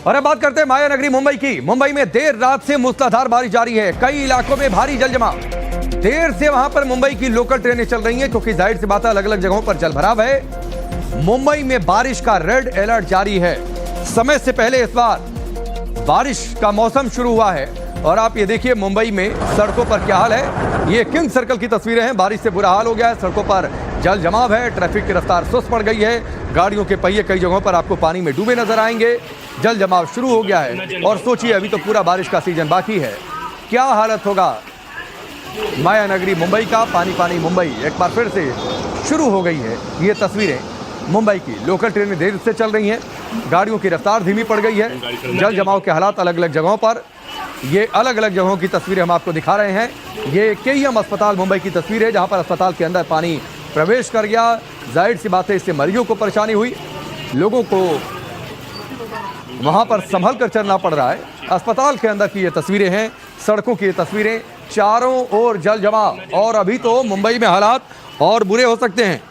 और अब बात करते हैं माया नगरी मुंबई की। मुंबई में देर रात से मूसलाधार बारिश जारी है। कई इलाकों में भारी जल जमाव। देर से वहां पर मुंबई की लोकल ट्रेनें चल रही हैं क्योंकि जाहिर सी बात है अलग अलग जगहों पर जल भराव है। मुंबई में बारिश का रेड अलर्ट जारी है। समय से पहले इस बार बारिश का मौसम शुरू हुआ है और आप ये देखिए मुंबई में सड़कों पर क्या हाल है। ये किंग सर्कल की तस्वीरें हैं। बारिश से बुरा हाल हो गया है, सड़कों पर जल जमाव है, ट्रैफिक की रफ्तार सुस्त पड़ गई है, गाड़ियों के पहिए कई जगहों पर आपको पानी में डूबे नजर आएंगे। जल जमाव शुरू हो गया है और सोचिए अभी तो पूरा बारिश का सीजन बाकी है, क्या हालत होगा माया नगरी मुंबई का। पानी पानी मुंबई एक बार फिर से शुरू हो गई है। ये तस्वीरें मुंबई की लोकल ट्रेनें देर से चल रही हैं, गाड़ियों की रफ्तार धीमी पड़ गई है। जल जमाव के हालात अलग अलग जगहों पर, ये अलग अलग जगहों की तस्वीरें हम आपको दिखा रहे हैं। ये केईएम अस्पताल मुंबई की तस्वीर है जहां पर अस्पताल के अंदर पानी प्रवेश कर गया। जाहिर सी बात है इससे मरीजों को परेशानी हुई, लोगों को वहां पर संभल कर चलना पड़ रहा है। अस्पताल के अंदर की ये तस्वीरें हैं, सड़कों की ये तस्वीरें, चारों ओर जल जमाव। और अभी तो मुंबई में हालात और बुरे हो सकते हैं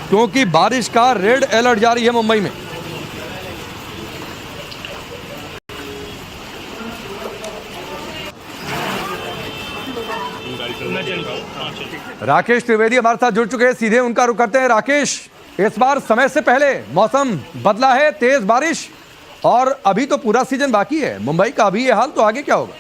क्योंकि बारिश का रेड अलर्ट जारी है मुंबई में। राकेश त्रिवेदी हमारे साथ जुड़ चुके हैं, सीधे उनका रुख करते हैं। राकेश, इस बार समय से पहले मौसम बदला है, तेज बारिश, और अभी तो पूरा सीजन बाकी है मुंबई का। अभी ये हाल तो आगे क्या होगा?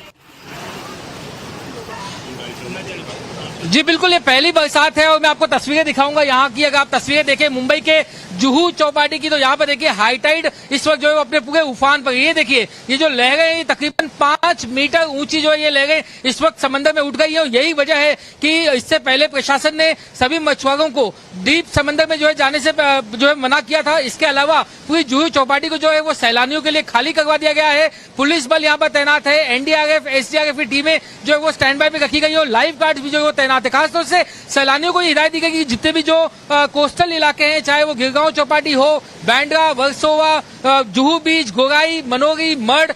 जी बिल्कुल, ये पहली बरसात है और मैं आपको तस्वीरें दिखाऊंगा यहाँ की। अगर आप तस्वीरें देखें मुंबई के जुहू चौपाटी की तो यहाँ पर देखिए हाई टाइड इस वक्त जो है अपने पूरे उफान पर। ये देखिए ये जो लहरें हैं तकरीबन 5 मीटर ऊंची जो है ये लहरें इस वक्त समंदर में उठ गई है। और यही वजह है कि इससे पहले प्रशासन ने सभी मछुआरों को डीप समंदर में जो है जाने से जो है मना किया था। इसके अलावा पूरी जुहू चौपाटी को जो है वो सैलानियों के लिए खाली करवा दिया गया है। पुलिस बल यहाँ पर तैनात है, एनडीआरएफ एसडीआरएफ की टीमें जो है वो स्टैंड बाय पे रखी गई है और लाइफ गार्ड भी जो है तैनात है। खासतौर से सैलानियों को हिदायत दी गई कि जितने भी जो कोस्टल इलाके हैं, चाहे वो गिरगांव चौपाटी हो, बैंड्रा, वर्सोवा, जुहू बीच, गोगाई, मनोरी, मड,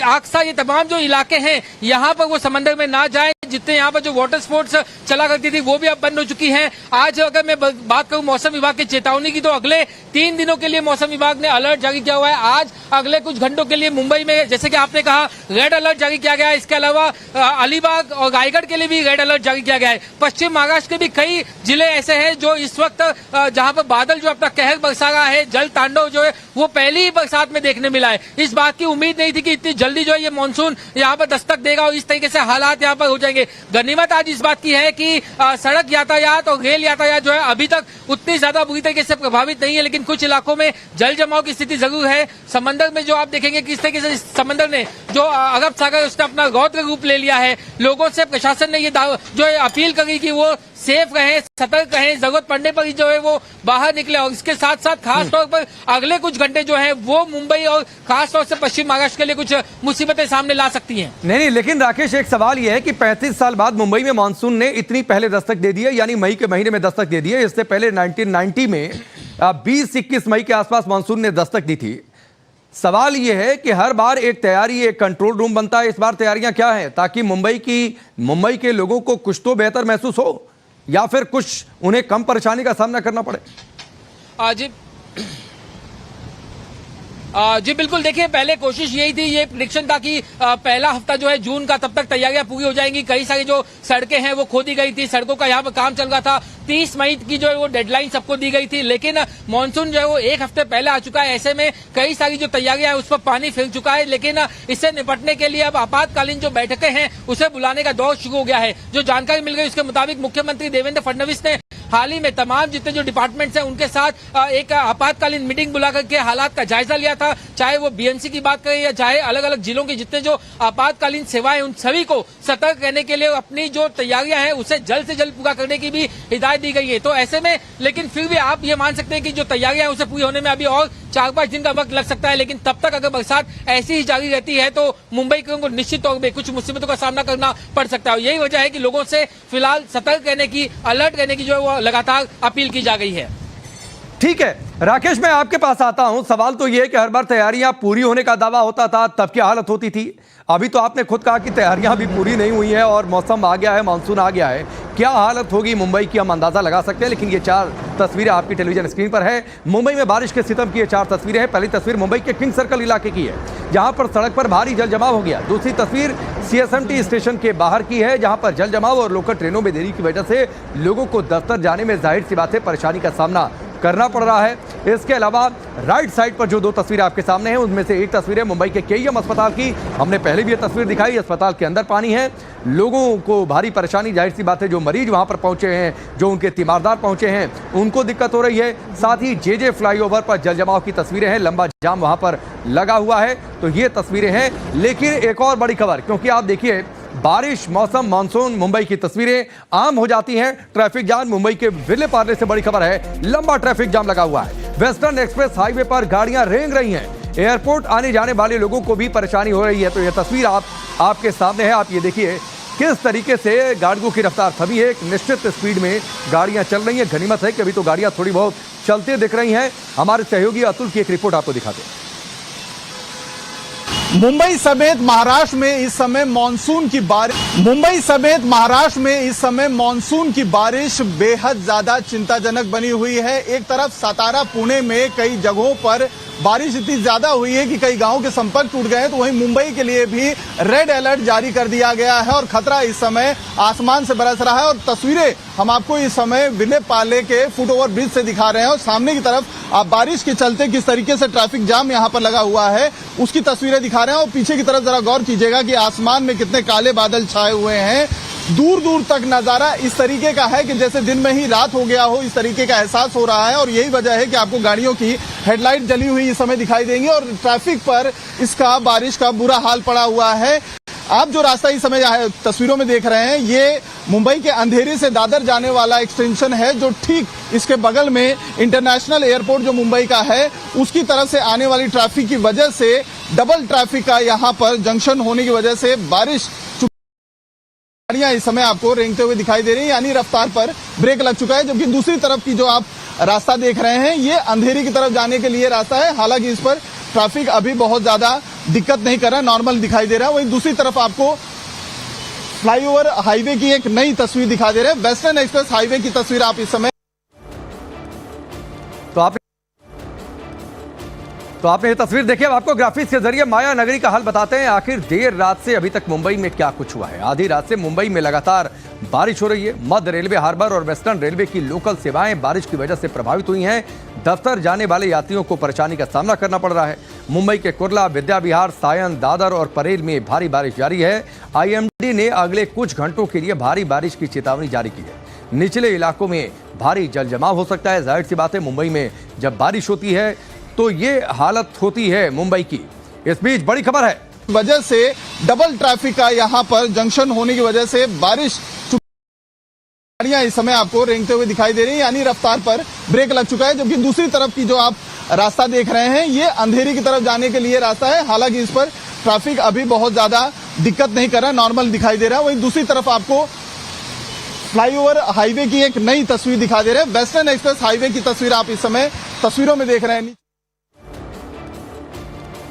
आक्सा, ये तमाम जो इलाके हैं यहाँ पर वो समंदर में ना जाएं। जितने यहाँ पर जो वाटर स्पोर्ट्स चला करती थी वो भी अब बंद हो चुकी हैं। आज अगर मैं बात करूं मौसम विभाग की चेतावनी की तो अगले 3 दिनों के लिए मौसम विभाग ने अलर्ट जारी किया हुआ है। आज अगले कुछ घंटों के लिए मुंबई में जैसे कि आपने कहा रेड अलर्ट जारी किया गया है। इसके अलावा अलीबाग और रायगढ़ के लिए भी रेड अलर्ट जारी किया गया है। पश्चिम महाराष्ट्र के भी कई जिले ऐसे हैं जो इस वक्त जहां पर बादल जो अपना कहर बरसा रहा है, जल तांडव जो है वो पहली ही बरसात में देखने मिला है। इस बात की उम्मीद नहीं थी कि इतनी जल्दी जो है ये मानसून यहाँ पर दस्तक देगा और इस तरीके से हालात यहाँ पर हो जाएंगे। गनीमत आज इस बात की है कि सड़क यातायात और रेल यातायात जो है अभी तक उतनी ज्यादा बुरी तरीके से प्रभावित नहीं है, लेकिन कुछ इलाकों में जल जमाव की स्थिति जरूर है। समंदर में जो आप देखेंगे किस तरीके से समंदर ने जो अरब सागर उसने अपना रौद्र रूप ले लिया है। लोगों से प्रशासन ने ये जो है अपील करी कि वो सेफ रहें, सतर्क रहें, जरूरत पड़ने पर ही जो है वो बाहर निकले। और इसके साथ साथ खास तौर पर अगले कुछ घंटे जो है वो मुंबई और खास तौर से पश्चिम महाराष्ट्र के लिए कुछ मुसीबतें सामने ला सकती हैं। नहीं, लेकिन राकेश एक सवाल ये है कि 35 साल बाद मुंबई में मानसून ने इतनी पहले दस्तक दे दी है, यानी मई के महीने में दस्तक दे दी है। इससे पहले 1990 में 20-21 मई के आसपास मानसून ने दस्तक दी थी। सवाल यह है कि हर बार एक तैयारी, एक कंट्रोल रूम बनता है, इस बार तैयारियां क्या हैं ताकि मुंबई के लोगों को कुछ तो बेहतर महसूस हो या फिर कुछ उन्हें कम परेशानी का सामना करना पड़े? जी बिल्कुल, देखिए पहले कोशिश यही थी, ये प्रेडिक्शन था कि पहला हफ्ता जो है जून का तब तक तैयारियां पूरी हो जाएंगी। कई सारी जो सड़कें हैं वो खोदी गई थी, सड़कों का यहाँ पर काम चल रहा था। 30 मई की जो है वो डेडलाइन सबको दी गई थी, लेकिन मानसून जो है वो 1 हफ्ते पहले आ चुका है। ऐसे में कई सारी जो तैयारियां है उस पर पानी फिर चुका है, लेकिन इससे निपटने के लिए अब आपातकालीन जो बैठकें हैं उसे बुलाने का दौर शुरू हो गया है। जो जानकारी मिल गई उसके मुताबिक मुख्यमंत्री देवेंद्र फडणवीस ने हाल ही में तमाम जितने जो डिपार्टमेंट्स हैं उनके साथ एक आपातकालीन मीटिंग बुला करके हालात का जायजा लिया था। चाहे वो बीएमसी की बात करें या चाहे अलग अलग जिलों के जितने जो आपातकालीन सेवाएं, उन सभी को सतर्क रहने के लिए अपनी जो तैयारियां हैं उसे जल्द से जल्द पूरा करने की भी हिदायत दी गई है। तो ऐसे में लेकिन फिर भी आप ये मान सकते हैं कि जो तैयारियां हैं उसे पूरी होने में अभी और 4-5 दिन का वक्त लग सकता है। लेकिन तब तक अगर बरसात ऐसी ही जारी रहती है तो मुंबई को निश्चित तौर पर कुछ मुसीबतों का सामना करना पड़ सकता है। यही वजह है कि लोगों से फिलहाल सतर्क रहने की, अलर्ट रहने की जो है वो लगातार अपील की जा गई है। ठीक है राकेश, मैं आपके पास आता हूं। सवाल तो यह है कि हर बार तैयारियां पूरी होने का दावा होता था, तब क्या हालत होती थी? अभी तो आपने खुद कहा कि तैयारियां भी पूरी नहीं हुई है और मौसम आ गया है, मानसून आ गया है। क्या हालत होगी मुंबई की हम अंदाजा लगा सकते हैं, लेकिन ये 4 तस्वीरें आपकी टेलीविजन स्क्रीन पर है। मुंबई में बारिश के सितम की ये 4 तस्वीरें हैं। पहली तस्वीर मुंबई के किंग सर्कल इलाके की है। जहां पर सड़क पर भारी जल जमाव हो गया। दूसरी तस्वीर सीएसएमटी स्टेशन के बाहर की है, जहां पर जल जमाव और लोकल ट्रेनों में देरी की वजह से लोगों को दफ्तर जाने में जाहिर सी बात है परेशानी का सामना करना पड़ रहा है। इसके अलावा राइट साइड पर जो दो तस्वीरें आपके सामने हैं, उनमें से एक तस्वीर है मुंबई के केईएम अस्पताल की। हमने पहले भी ये तस्वीर दिखाई, अस्पताल के अंदर पानी है, लोगों को भारी परेशानी, जाहिर सी बात है जो मरीज वहां पर पहुंचे हैं, जो उनके तीमारदार पहुंचे हैं, उनको दिक्कत हो रही है। साथ ही जेजे फ्लाईओवर पर जल जमाव की तस्वीरें हैं, लंबा जाम वहां पर लगा हुआ है। तो ये तस्वीरें हैं, लेकिन एक और बड़ी खबर, क्योंकि आप देखिए बारिश, मौसम, मानसून, मुंबई की तस्वीरें आम हो जाती हैं। ट्रैफिक जाम मुंबई के विले पार्ले से बड़ी खबर है, लंबा ट्रैफिक जाम लगा हुआ है। वेस्टर्न एक्सप्रेस हाईवे पर गाड़ियां रेंग रही हैं, एयरपोर्ट आने जाने वाले लोगों को भी परेशानी हो रही है। तो यह तस्वीर आपके सामने है, आप ये देखिए किस तरीके से गाड़ियों की रफ्तार थमी है, एक निश्चित स्पीड में गाड़ियां चल रही हैं। गनीमत है कि अभी तो गाड़ियां थोड़ी बहुत चलते दिख रही हैं। हमारे सहयोगी अतुल की एक रिपोर्ट आपको दिखाते हैं। मुंबई समेत महाराष्ट्र में इस समय मानसून की बारिश बेहद ज्यादा चिंताजनक बनी हुई है। एक तरफ सातारा, पुणे में कई जगहों पर बारिश इतनी ज्यादा हुई है कि कई गांवों के संपर्क टूट गए हैं, तो वहीं मुंबई के लिए भी रेड अलर्ट जारी कर दिया गया है और खतरा इस समय आसमान से बरस रहा है। और तस्वीरें हम आपको इस समय विले पार्ले के फुट ओवर ब्रिज से दिखा रहे हैं और सामने की तरफ आप बारिश के चलते किस तरीके से ट्रैफिक जाम यहां पर लगा हुआ है उसकी तस्वीरें दिखा रहे हैं। और पीछे की तरफ जरा गौर कीजिएगा कि आसमान में कितने काले बादल छाए हुए हैं। दूर दूर तक नजारा इस तरीके का है कि जैसे दिन में ही रात हो गया हो, इस तरीके का एहसास हो रहा है। और यही वजह है कि आपको गाड़ियों की हेडलाइट जली हुई इस समय दिखाई देंगी और ट्रैफिक पर इसका बारिश का बुरा हाल पड़ा हुआ है। आप जो रास्ता इस समय तस्वीरों में देख रहे हैं, ये मुंबई के अंधेरी से दादर जाने वाला एक्सटेंशन है, जो ठीक इसके बगल में इंटरनेशनल एयरपोर्ट जो मुंबई का है उसकी तरफ से आने वाली ट्रैफिक की वजह से डबल ट्रैफिक का यहाँ पर जंक्शन होने की वजह से बारिश, गाड़ियां इस समय आपको रेंगते हुए दिखाई दे रही है, यानी रफ्तार पर ब्रेक लग चुका है। जबकि दूसरी तरफ की जो आप रास्ता देख रहे हैं, ये अंधेरी की तरफ जाने के लिए रास्ता है। हालांकि इस पर ट्रैफिक अभी बहुत ज्यादा दिक्कत नहीं कर रहा, नॉर्मल दिखाई दे रहा है। वहीं दूसरी तरफ आपको फ्लाईओवर हाईवे की एक नई तस्वीर दिखा दे रहे हैं, वेस्टर्न एक्सप्रेस हाईवे की तस्वीर आप इस समय। तो आपने ये तस्वीर देखी। अब आपको ग्राफिक्स के जरिए माया नगरी का हाल बताते हैं। आखिर देर रात से अभी तक मुंबई में क्या कुछ हुआ है। आधी रात से मुंबई में लगातार बारिश हो रही है। मध्य रेलवे, हार्बर और वेस्टर्न रेलवे की लोकल सेवाएं बारिश की वजह से प्रभावित हुई हैं। दफ्तर जाने वाले यात्रियों को परेशानी का सामना करना पड़ रहा है। मुंबई के कुर्ला, विद्या विहार, सायन, दादर और परेल में भारी बारिश जारी है। आईएमडी ने अगले कुछ घंटों के लिए भारी बारिश की चेतावनी जारी की है। निचले इलाकों में भारी जल जमाव हो सकता है। जाहिर सी बात है मुंबई में जब बारिश होती है तो ये हालत होती है मुंबई की। इस बीच बड़ी खबर है, वजह से डबल ट्रैफिक का यहाँ पर जंक्शन होने की वजह से बारिश, गाड़ियां इस समय आपको रेंगते हुए दिखाई दे रही है, यानी रफ्तार पर ब्रेक लग चुका है। जबकि दूसरी तरफ की जो आप रास्ता देख रहे हैं, ये अंधेरी की तरफ जाने के लिए रास्ता है। हालांकि इस पर ट्रैफिक अभी बहुत ज्यादा दिक्कत नहीं कर रहा, नॉर्मल दिखाई दे रहा है। वहीं दूसरी तरफ आपको फ्लाईओवर हाईवे की एक नई तस्वीर दिखा दे रहे हैं, वेस्टर्न एक्सप्रेस हाईवे की तस्वीर आप इस समय तस्वीरों में देख रहे हैं।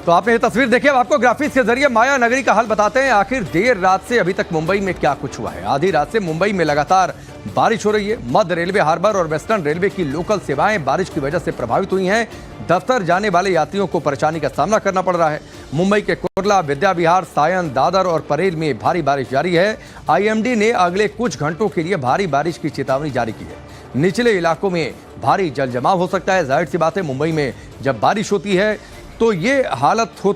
तो आपने ये तस्वीर देखी। अब आपको ग्राफिक्स के जरिए माया नगरी का हाल बताते हैं। आखिर देर रात से अभी तक मुंबई में क्या कुछ हुआ है। आधी रात से मुंबई में लगातार बारिश हो रही है। मध्य रेलवे, हार्बर और वेस्टर्न रेलवे की लोकल सेवाएं बारिश की वजह से प्रभावित हुई हैं। दफ्तर जाने वाले यात्रियों को परेशानी का सामना करना पड़ रहा है। मुंबई के कुर्ला, विद्या विहार, सायन, दादर और परेल में भारी बारिश जारी है। आईएमडी ने अगले कुछ घंटों के लिए भारी बारिश की चेतावनी जारी की है। निचले इलाकों में भारी जल जमाव हो सकता है। जाहिर सी बात है मुंबई में जब बारिश होती है तो ये हालत होती